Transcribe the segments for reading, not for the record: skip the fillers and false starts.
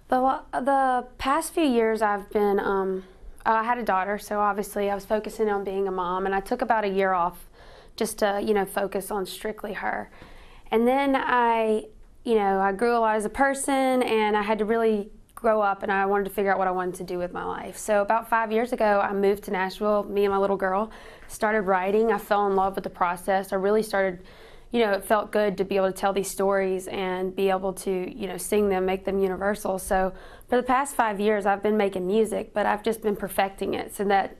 The past few years I've been, I had a daughter, so obviously I was focusing on being a mom, and I took about a year off just to, focus on strictly her. And then I grew a lot as a person, and I had to really grow up, and I wanted to figure out what I wanted to do with my life. So about 5 years ago, I moved to Nashville, me and my little girl, started writing. I fell in love with the process. I really started, it felt good to be able to tell these stories and be able to, sing them, make them universal. So for the past 5 years, I've been making music, but I've just been perfecting it so that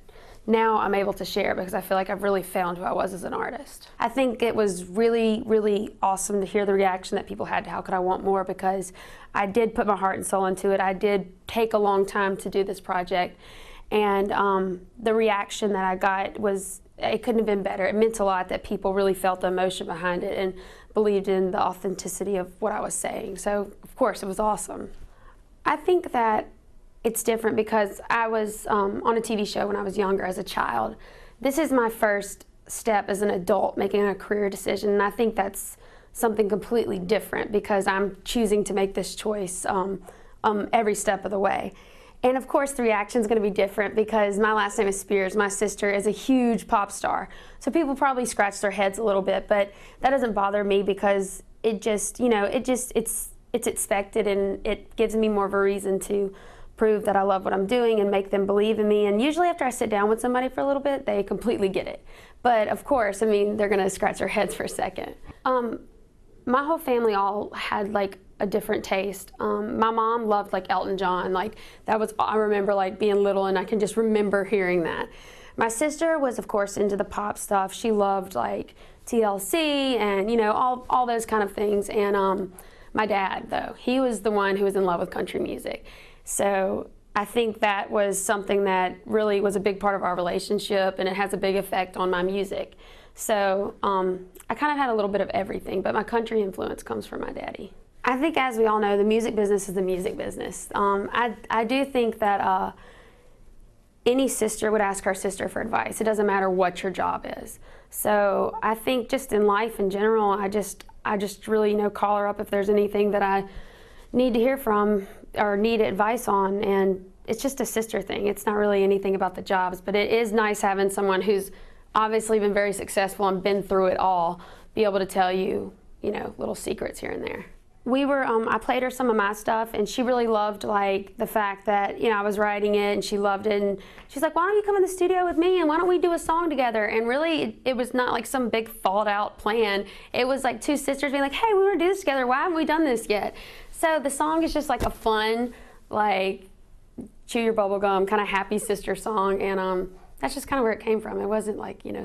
now I'm able to share, because I feel like I've really found who I was as an artist. I think it was really, really awesome to hear the reaction that people had to How Could I Want More, because I did put my heart and soul into it. I did take a long time to do this project, and the reaction that I got it couldn't have been better. It meant a lot that people really felt the emotion behind it and believed in the authenticity of what I was saying. So, of course, it was awesome. I think that it's different because I was on a TV show when I was younger as a child. This is my first step as an adult making a career decision, and I think that's something completely different because I'm choosing to make this choice every step of the way. And of course the reaction is going to be different because my last name is Spears. My sister is a huge pop star. So people probably scratch their heads a little bit, but that doesn't bother me because it's expected, and it gives me more of a reason to prove that I love what I'm doing and make them believe in me. And usually after I sit down with somebody for a little bit, they completely get it. But of course, they're going to scratch their heads for a second. My whole family all had a different taste. My mom loved Elton John. I remember being little, and I can just remember hearing that. My sister was of course into the pop stuff. She loved TLC and all those kind of things. And my dad, though, he was the one who was in love with country music. So I think that was something that really was a big part of our relationship, and it has a big effect on my music. So I kind of had a little bit of everything, but my country influence comes from my daddy. I think, as we all know, the music business is the music business. I do think that any sister would ask her sister for advice. It doesn't matter what your job is. So I think just in life in general, I just really call her up if there's anything that I need to hear from or need advice on, and it's just a sister thing. It's not really anything about the jobs, but it is nice having someone who's obviously been very successful and been through it all be able to tell you, little secrets here and there. I played her some of my stuff, and she really loved the fact that I was writing it, and she loved it, and she's like, why don't you come in the studio with me and why don't we do a song together? And really it was not some big thought out plan. It was two sisters being like, hey, we want to do this together, why haven't we done this yet? So the song is just a fun, chew your bubble gum, kind of happy sister song, and that's just kind of where it came from. It wasn't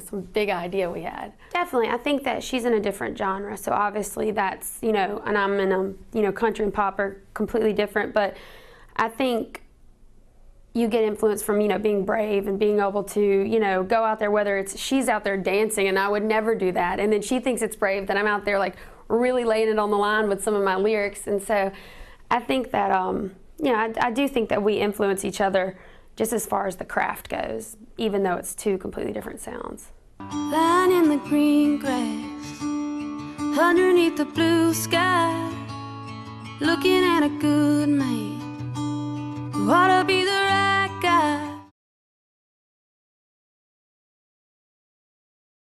some big idea we had. Definitely, I think that she's in a different genre, so obviously that's, and I'm in country and pop are completely different, but I think you get influence from, being brave and being able to, go out there, whether she's out there dancing, and I would never do that, and then she thinks it's brave that I'm out there really laying it on the line with some of my lyrics. And so I think that, I do think that we influence each other just as far as the craft goes, even though it's two completely different sounds. Lying in the green grass, underneath the blue sky, looking at a good man who ought to be the right